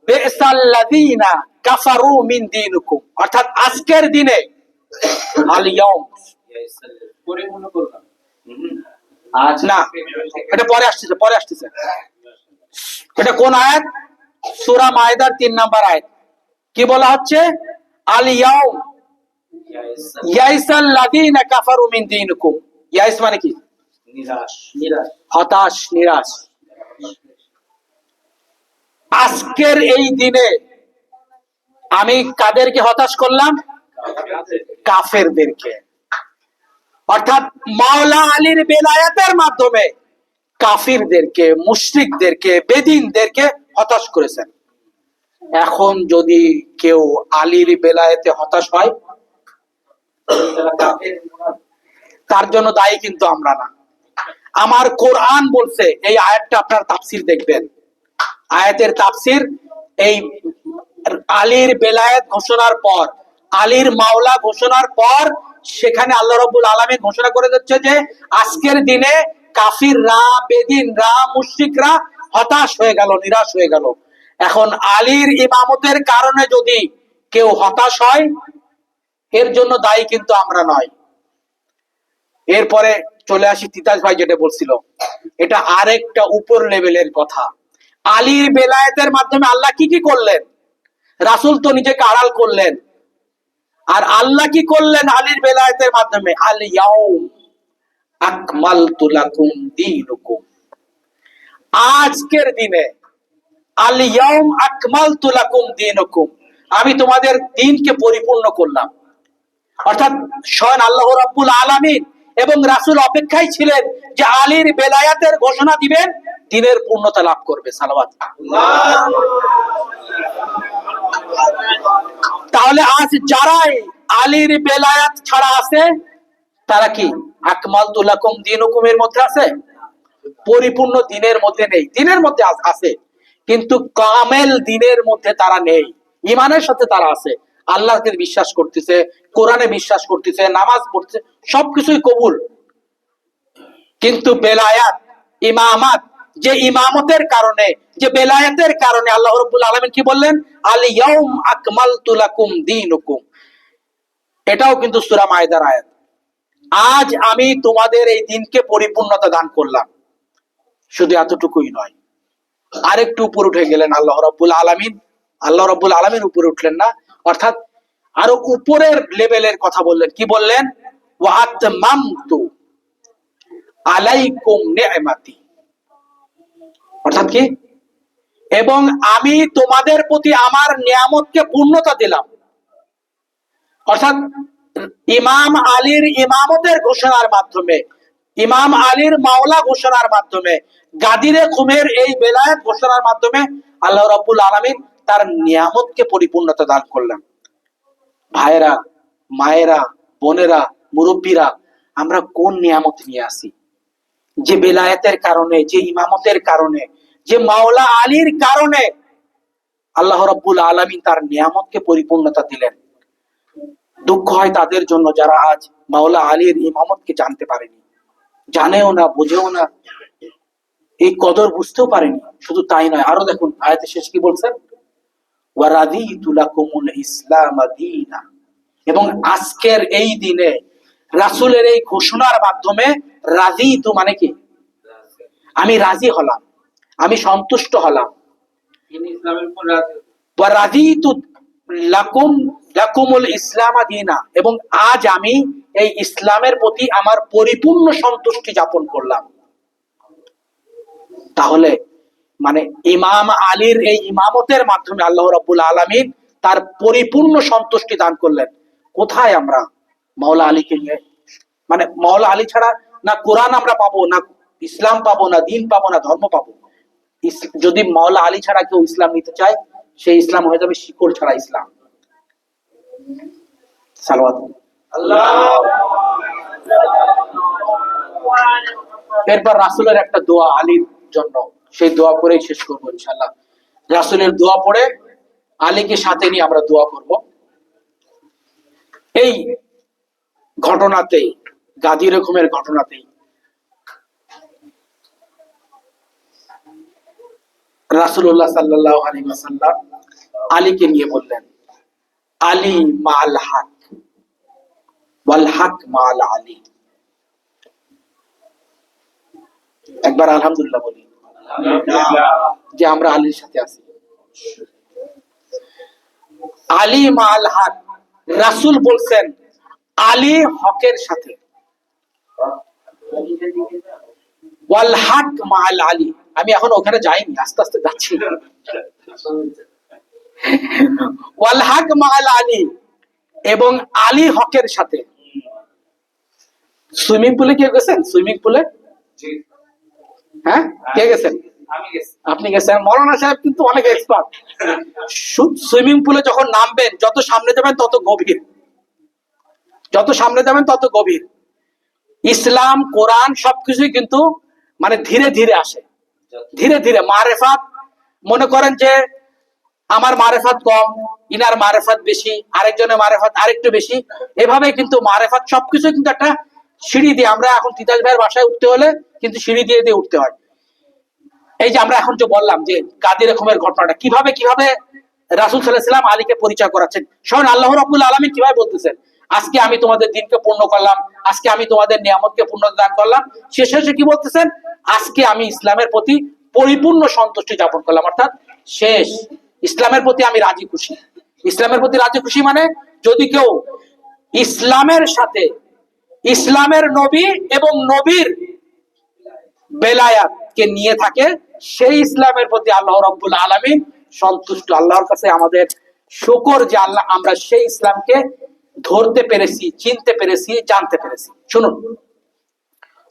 বিসাল্লাযীনা কাফারু মিন দীনিকুম, অর্থাৎ আজকের দিনে, আল ইয়াউম না, এটা পরে আসতেছে। এটা কোন আয়াত? সূরা মায়েদার 3 নম্বর আয়াত। কি বলা হচ্ছে? আল ইয়াউম ইয়াইসাল লাযিনা কাফারু মিন দীনিকুম। ইয়াইস মানে কি? নিরাশ, হতাশ, নিরাশ। আজকের এই দিনে আমি কাদেরকে হতাশ করলাম? কাফেরদেরকে। অর্থাৎ মাওলা আলীর বেলায়েতের মাধ্যমে কাফিরদেরকে, মুশরিকদেরকে, বেদিনদেরকে হতাশ করেছেন। এখন যদি কেউ আলীর বেলায়েতে হতাশ হয়, তার জন্য দায়ী কিন্তু আমরা না। আমার কোরআন বলছে, এই আয়াতটা আপনার তাফসীর দেখবেন, আয়াতের তাফসীর, এই আলীর বেলায়েত ঘোষণার পর, আলীর মাওলা ঘোষণার পর, সেখানে আল্লাহ রাব্বুল আলামিন ঘোষণা করে দিচ্ছে যে আজকের দিনে কাফিররা, বেদিনরা, মুশরিকরা হতাশ হয়ে গেল, নিরাশ হয়ে গেল। এখন আলীর ইমামতের কারণে যদি কেউ হতাশ হয়, এর জন্য দায়ী কিন্তু আমরা নয়। এরপরে চলে আসি তিতাস ভাই যেটা বলছিল, এটা আরেকটা উপর লেভেলের কথা। আলীর বেলায়েতের মাধ্যমে আল্লাহ কি কি করলেন? রাসূল তো নিজেকে আড়াল করলেন, আর আল্লাহ কি করলেন আলীর বেলায়েতের মাধ্যমে? আল ইয়াউম আকমালতু লাকুম দীনুকুম। আজকের দিনে আল ইয়াউম আকমালতু লাকুম দীনুকুম, আমি তোমাদের দ্বীনকে পরিপূর্ণ করলাম। অর্থাৎ স্বয়ং আল্লাহ রাব্বুল আলামিন এবং রাসূল অপেক্ষায় ছিলেন যে আলীর বেলায়েতের ঘোষণা দিবেন, দ্বীনের পূর্ণতা লাভ করবে। সালাওয়াত। তাহলে আজ যারাই আলীর বেলায়েত ছাড়া আছে, তারা কি আকমালতু লাকুম দীনুকুমের মধ্যে আছে? পরিপূর্ণ দ্বীনের মধ্যে নেই। দ্বীনের মধ্যে আছে, কিন্তু কামেল দ্বীনের মধ্যে তারা নেই। ঈমানের সাথে তারা আছে, আল্লাহকে বিশ্বাস করতেছে, কোরআনে বিশ্বাস করতেছে, নামাজ পড়তেছে, সবকিছুই কবুল, কিন্তু বেলায়াত, ইমামাত, যে ইমামতের কারণে, যে বেলায়েতের কারণে আল্লাহ রাব্বুল আলামিন কি বললেন? আল ইয়াউম আকমালতু লাকুম দীনুকুম। এটাও কিন্তু সূরা মায়েদার আয়াত। আজ আমি তোমাদের এই দিনকে পরিপূর্ণতা দান করলাম। শুধু এতটুকুই নয়, আরেকটু উপর উঠে গেলেন আল্লাহ রাব্বুল আলামিন। আল্লাহ রাব্বুল আলামিন উপরে উঠলেন না, অর্থাৎ আরো উপরের লেভেলের কথা বললেন। কি বললেন? ওয়া আতমামতু আলাইকুম নি'মাতি। অর্থাৎ কি? এবং আমি তোমাদের প্রতি আমার নিয়ামতকে পূর্ণতা দিলাম। অর্থাৎ ইমাম আলীর ইমামতের ঘোষণার মাধ্যমে, ইমাম আলীর মাওলা ঘোষণার মাধ্যমে, গাদিরে খুমের এই বেলায়েত ঘোষণার মাধ্যমে আল্লাহ রাব্বুল আলামিন তার নিয়ামতকে পরিপূর্ণতা দান করলেন। ভাইয়েরা, মায়েরা, বোনেরা, মুরব্বীরা, আমরা কোন নিয়ামত নিয়ে আসি? যে বেলায়েতের কারণে, যে ইমামতের কারণে, যে মাওলা আলীর কারণে আল্লাহ রাব্বুল আলামিন তার নিয়ামতকে পরিপূর্ণতা দিলেন। দুঃখ হয় তাদের জন্য যারা আজ মাওলা আলীর ইমামতকে জানতে পারেনি, জানেও না, বুঝেও না, এই কদর বুঝতেও পারেনি। শুধু তাই নয়, আরো দেখুন আয়াতের শেষ কি বলছেন? ওয়া রাদিতু লাকুমুল ইসলাম দীনা। এবং আজকের এই দিনে রাসূলের এই ঘোষণার মাধ্যমে, রাদিতু মানে কি? আমি রাজি হলাম, আমি সন্তুষ্ট হলাম। ইসলামের উপর রাজি। ওয়া রাদিতু লাকুমুল ইসলাম দীনা, এবং আজ আমি এই ইসলামের প্রতি আমার পরিপূর্ণ সন্তুষ্টি যাপন করলাম। তাহলে মানে ইমাম আলীর এই ইমামতের মাধ্যমে আল্লাহ রাব্বুল আলামিন তার পরিপূর্ণ সন্তুষ্টি দান করলেন। কোথায় আমরা মাওলা আলীকে নিয়ে, মানে মাওলা আলী ছাড়া না কোরআন আমরা পাবো, না ইসলাম পাবো, না দ্বীন পাবো, না ধর্ম পাবো। যদি মাওলা আলী ছাড়া কেউ ইসলাম নিতে চায়, সেই ইসলাম হয়ে যাবে শিকড় ছাড়া ইসলাম। সালাওয়াত। এরপর রাসূলের একটা দোয়া আলীর জন্য, সেই দোয়া করেই শেষ করবো ইনশাআল্লাহ। রাসূলের দোয়া পড়ে আলীকে সাথে নিয়ে আমরা দোয়া করব। এই ঘটনাতেই, গাদির রকমের ঘটনাতেই রাসূলুল্লাহ সাল্লাল্লাহু আলাইহি ওয়াসাল্লাম আলীকে নিয়ে বললেন, আলী মাল হক ওয়াল হক মাল আলী। একবার আলহামদুলিল্লাহ বলি যে আমরা আলীর সাথে আছি। আলী মাল হক, রাসূল বলছেন আলী হকের সাথে। ওয়াল হক মাল আলী, আমি এখন ওখানে যাইনি, আস্তে আস্তে যাচ্ছি। ওয়াল হক মাল আলী, এবং আলী হকের সাথে। সুইমিং পুলে কে গেছেন? সুইমিং পুলে হ্যাঁ কে গেছেন? আপনি গেছেন? মৌলানা সাহেব কিন্তু অনেক এক্সপার্ট। সুইমিং পুলে যখন নামবেন, যত সামনে যাবেন তত গভীর, যত সামনে যাবেন তত গভীর। ইসলাম কোরআন সবকিছুই কিন্তু মানে ধীরে ধীরে আসে, ধীরে ধীরে। মারেফাত, মনে করেন যে আমার মারেফাত কম, ইনার মারেফাত বেশি, আরেকজনের মারেফাত আরেকটু বেশি, এভাবে কিন্তু মারেফাত সবকিছু কিন্তু একটা সিঁড়ি দিয়ে। আমরা এখন তিতাস ভাইয়ের বাসায় উঠতে হলে কিন্তু সিঁড়ি দিয়ে দিয়ে উঠতে হয়। এই যে আমরা এখন যে বললাম যে কাদের রকমের ঘটনাটা, কিভাবে কিভাবে রাসূল সাল্লাল্লাহু আলাইহি ওয়াসাল্লাম আলীকে পরিচয় করাচ্ছেন। স্বয়ং আল্লাহ রাব্বুল আলামিন কিভাবে বলতেছেন, আজকে আমি তোমাদের দিনকে পূর্ণ করলাম, আজকে আমি তোমাদের নিয়ামতকে পূর্ণ দান করলাম। শেষে কি বলতেছেন? আজকে আমি ইসলামের প্রতি পরিপূর্ণ সন্তুষ্টি যাপন করলাম, অর্থাৎ শেষ, ইসলামের প্রতি আমি রাজি খুশি। ইসলামের প্রতি রাজি খুশি মানে যদি কেউ ইসলামের সাথে, ইসলামের নবী এবং নবীর বেলায়াতকে নিয়ে থাকে, সেই ইসলামের প্রতি আল্লাহ রাব্বুল আলামিন সন্তুষ্ট। আল্লাহর কাছে আমাদের শুকর যে আল্লাহ আমরা সেই ইসলামকে ধরতে পেরেছি, চিনতে পেরেছি, জানতে পেরেছি। শুনুন,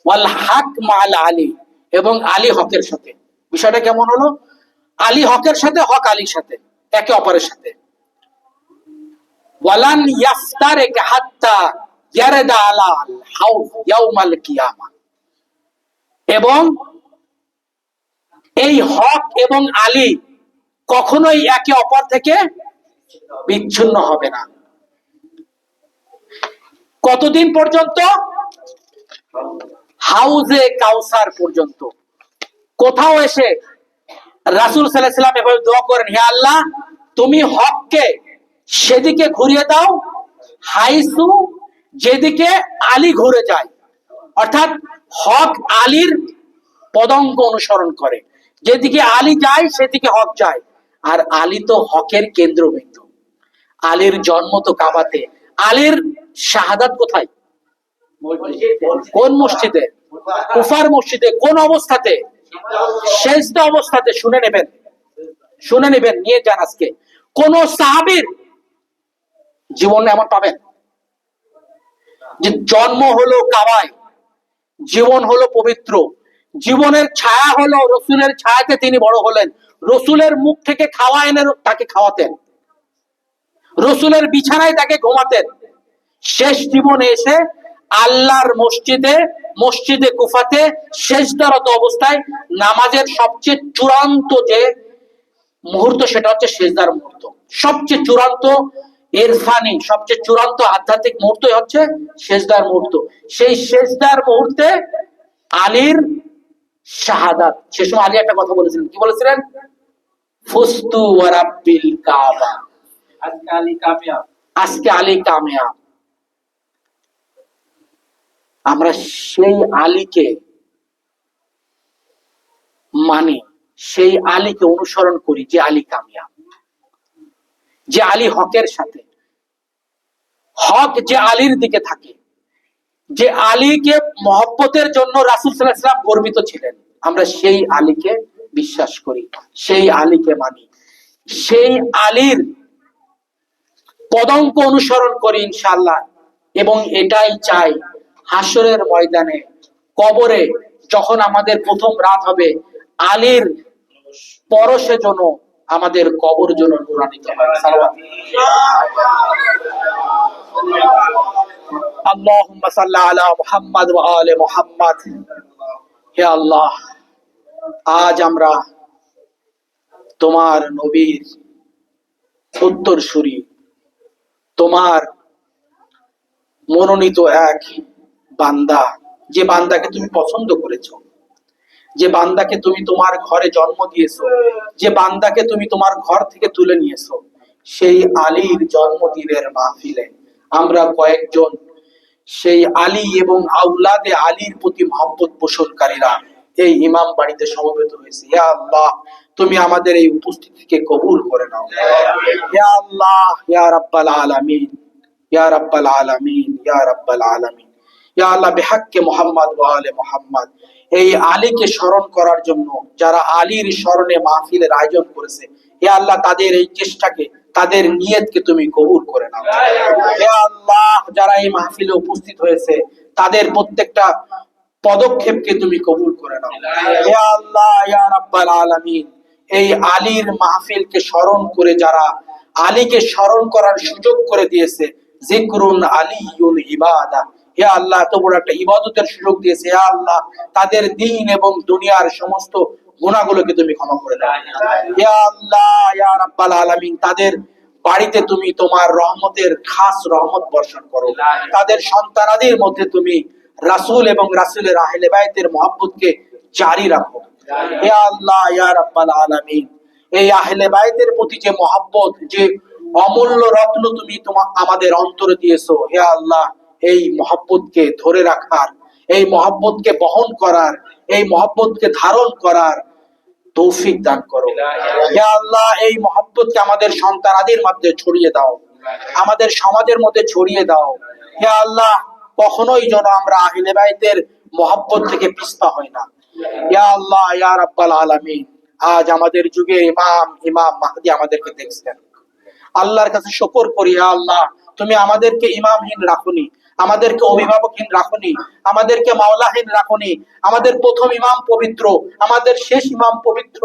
ওয়াল হক মাল আলী, এবং আলী হকের সাথে। বিষয়টা কেমন হলো? আলী হকের সাথে, হক আলীর সাথে, একে অপরের সাথে। ওয়ালান ইয়াফতারিক হাত্তা ইয়ারদা আলাল হাউজ ইয়াউমাল কিয়ামা, এবং এই হক এবং আলী কখনোই একে অপর থেকে বিচ্ছিন্ন হবে না। কতদিন পর্যন্ত? হাউজে কাউসার পর্যন্ত। কোথাও এসে রাসূল সাল্লাল্লাহু আলাইহি ওয়াসাল্লাম এভাবে দোয়া করেন, হে আল্লাহ তুমি হককে সেদিকে ঘুরিয়ে দাও হাইসু, যেদিকে আলী ঘুরে যায়। অর্থাৎ হক আলীর পদঙ্ক অনুসরণ করে, যেদিকে আলী যায় সেদিকে হক যায়। আর আলী তো হকের কেন্দ্রবিন্দু। আলীর জন্ম তো কাবাতে। আলীর শাহাদাত কোথায়? কোন মসজিদে? কুফার মসজিদে। কোন অবস্থাতে? শেষদা অবস্থাতে। শুনে নেবেন, শুনে নেবেন, নিয়ে যান আজকে। কোন সাহাবীর জীবনে এমন পাবেন যে জন্ম হলো কাবায়, জীবন হলো পবিত্র, জীবনের ছায়া হলো রসুলের ছায়াতে তিনি বড় হলেন, রসুলের মুখ থেকে খাওয়া এনে তাকে খাওয়াতেন, রসুলের বিছানায় তাকে ঘুমাতেন। শেষ জীবনে এসে আল্লাহর মসজিদে, মসজিদে কুফাতে সেজদারত অবস্থায় নামাজের সবচেয়ে চূড়ান্ত যে মুহূর্ত, সেটা হচ্ছে সেজদার মুহূর্ত। সবচেয়ে চূড়ান্ত ইরফানি, সবচেয়ে চূড়ান্ত আধ্যাত্মিক মুহূর্ত হচ্ছে সেজদার মুহূর্ত। সেই সেজদার মুহূর্তে আলীর শাহাদাত। সে সময় আলী একটা কথা বলেছিলেন, কি বলেছিলেন? ফুস্তু ওয়া রাব্বিল কাবা, আজকে আলী কামিয়াব, আজকে আলী কামিয়াব। আমরা সেই আলীকে মানি, সেই আলীকে অনুসরণ করি যে আলী কামিয়াব, যে আলী হকের সাথে, হক যে আলীর দিকে থাকে, যে আলীকে মহব্বতের জন্য রাসূল সাল্লাল্লাহু আলাইহি ওয়াসাল্লাম গর্বিত ছিলেন। আমরা সেই আলীকে বিশ্বাস করি, সেই আলীকে মানি, সেই আলীর পদঙ্ক অনুসরণ করি ইনশাআল্লাহ। এবং এটাই চাই হাসরের ময়দানে, কবরে যখন আমাদের প্রথম রাত হবে, আলীর পরশে যেন আমাদের কবর যেন নূরান্বিত হয়। সালাওয়াত। আল্লাহুম্মা সাল্লি আলা মুহাম্মাদ ওয়া আলি মুহাম্মাদ। হে আল্লাহ, আজ আমরা তোমার নবীর উত্তরসূরি, তোমার মনোনীত এক বান্দা, যে বান্দাকে তুমি পছন্দ করেছো, যে বান্দাকে তুমি তোমার ঘরে জন্ম দিয়েছো, যে বান্দাকে তুমি তোমার ঘর থেকে তুলে নিয়েছো, সেই আলীর জন্মদিনের মাহফিলে আমরা কয়েকজন সেই আলী এবং আউলাদে আলীর প্রতি মহব্বত পোষণকারীরা এই ইমাম বাড়িতে সমবেত হয়েছি, ইয়া আল্লাহ তুমি আমাদের এই উপস্থিতিকে কবুল করে নাও। ইয়া আল্লাহ, ইয়া রাব্বাল আলামিন, ইয়া রাব্বাল আলামিন, ইয়া রাব্বাল আলামিন। ইয়া আল্লাহ, বিহাক্কে মুহাম্মদ ওয়া আলে মুহাম্মদ, এই আলীকে স্মরণ করার জন্য যারা আলীর স্মরণে মাহফিলের আয়োজন করেছে, হে আল্লাহ তাদের এই চেষ্টাকে, তাদের নিয়তকে তুমি কবুল করে নাও। হে আল্লাহ, যারা এই মাহফিলে উপস্থিত হয়েছে তাদের প্রত্যেকটা পদক্ষেপকে তুমি কবুল করে নাও। হে আল্লাহ, ইয়া রাব্বাল আলামিন, এই আলীর মাহফিলকে স্মরণ করে যারা আলীকে স্মরণ করার সুযোগ করে দিয়েছে, জিকরুন আলিয়ুল ইবাদা, হে আল্লাহ এত বড় একটা ইবাদতের সুযোগ দিয়েছে, হে আল্লাহ তাদের দ্বীন এবং দুনিয়ার সমস্ত গুনাহগুলোকে তুমি ক্ষমা করে দাও। হে আল্লাহ, ইয়া রাব্বাল আলামিন, তাদের বাড়িতে তুমি তোমার রহমতের খাস রহমত বর্ষণ করো। তাদের সন্তানাদির মধ্যে তুমি রাসূল এবং রাসূলের আহলে বাইতের মহব্বতকে জারি রাখো। হে আল্লাহ, ইয়া রাব্বাল আলামিন, এই আহলে বাইতের প্রতি যে মহব্বত, যে অমূল্য রত্ন তুমি আমাদের অন্তরে দিয়েছো, হে আল্লাহ এই মহব্বতকে ধরে রাখার, এই মহব্বতকে বহন করার, এই মহব্বতকে ধারণ করার তৌফিক দান করো। হে আল্লাহ, এই মহব্বতকে আমাদের সন্তানাদির মধ্যে ছড়িয়ে দাও, আমাদের সমাজের মধ্যে ছড়িয়ে দাও। হে আল্লাহ, কখনোই যেন আমরা আহলে বাইতের মহব্বত থেকে পিছপা হই না। ইয়া আল্লাহ, ইয়া রাব্বাল আলামিন, আজ আমাদের যুগে ইমাম মাহদি আমাদেরকে দেখছেন। আল্লাহর কাছে শুকর করি, ইয়া আল্লাহ তুমি আমাদেরকে ইমামহীন রাখোনি, আমাদেরকে অভিভাবকহীন রাখোনি, আমাদেরকে মাওলাহীন রাখোনি। আমাদের প্রথম ইমাম পবিত্র, আমাদের শেষ ইমাম পবিত্র।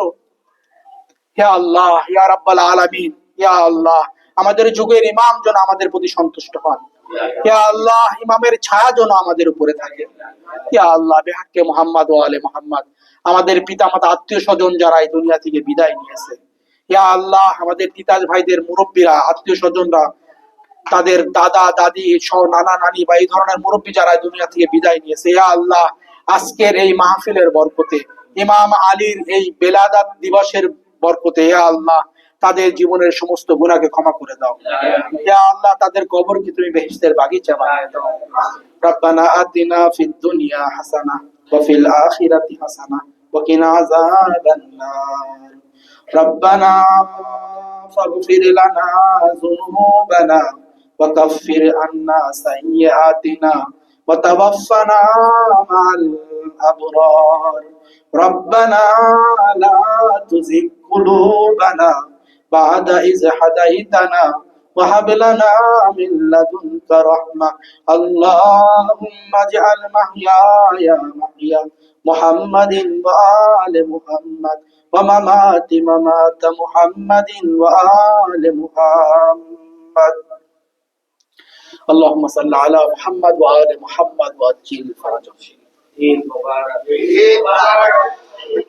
হে আল্লাহ, ইয়া রাব্বাল আলামিন, ইয়া আল্লাহ আমাদের যুগের ইমাম যেন আমাদের প্রতি সন্তুষ্ট হন। হে আল্লাহ, ইমামের ছায়া যেন আমাদের উপরে থাকে। হে আল্লাহ, বিহাক্কে মুহাম্মদ ওয়া আলে মুহাম্মদ, আমাদের পিতামাতা আত্মীয় স্বজন যারা এই দুনিয়া থেকে বিদায় নিয়েছে, ইয়া আল্লাহ আমাদের তিতাস ভাইদের মুরব্বীরা, আত্মীয় স্বজনরা, তাদের দাদা দাদি সহ নানা নানি বা এই ধরনের মুরব্বী যারা দুনিয়া থেকে বিদায় নিয়েছে, ইয়া আল্লাহ আজকের এই মাহফিলের বরকতে, ইমাম আলীর এই বেলাদাত দিবসের বরকতে, ইয়া আল্লাহ তাদের জীবনের সমস্ত গুনাহকে ক্ষমা করে দাও। ইয়া আল্লাহ তাদের কবরকে তুমি বেহেশতের বাগিচা বানিয়ে দাও। রব্বানা আতিনা ফিদ দুনিয়া হাসানাহ ওয়া ফিল আখিরাতি হাসানাহ ওয়া কিনা আযাবান নার। রব্বানা ফাগফির লানা যুনুবানা ওয়া কাফফির আন্না সাইয়্যাতিনা ওয়া তাওয়াফফানা মা'আল আবরার। রব্বানা লা তুযিগ কুলুবানা বা'দা ইয হাদাইতানা ওয়া হাব লানা মিন লাদুনকা রাহমাহ। আল্লাহুম্মা ইজআল মাহইয়ায়া মাহইয়া মুহাম্মাদিন ওয়া আলি মুহাম্মাদ ওয়া মামাতি মামাতা মুহাম্মাদিন ওয়া আলি মুহাম্মাদ। اللهم صل على محمد وآل محمد وعجل فرجهم.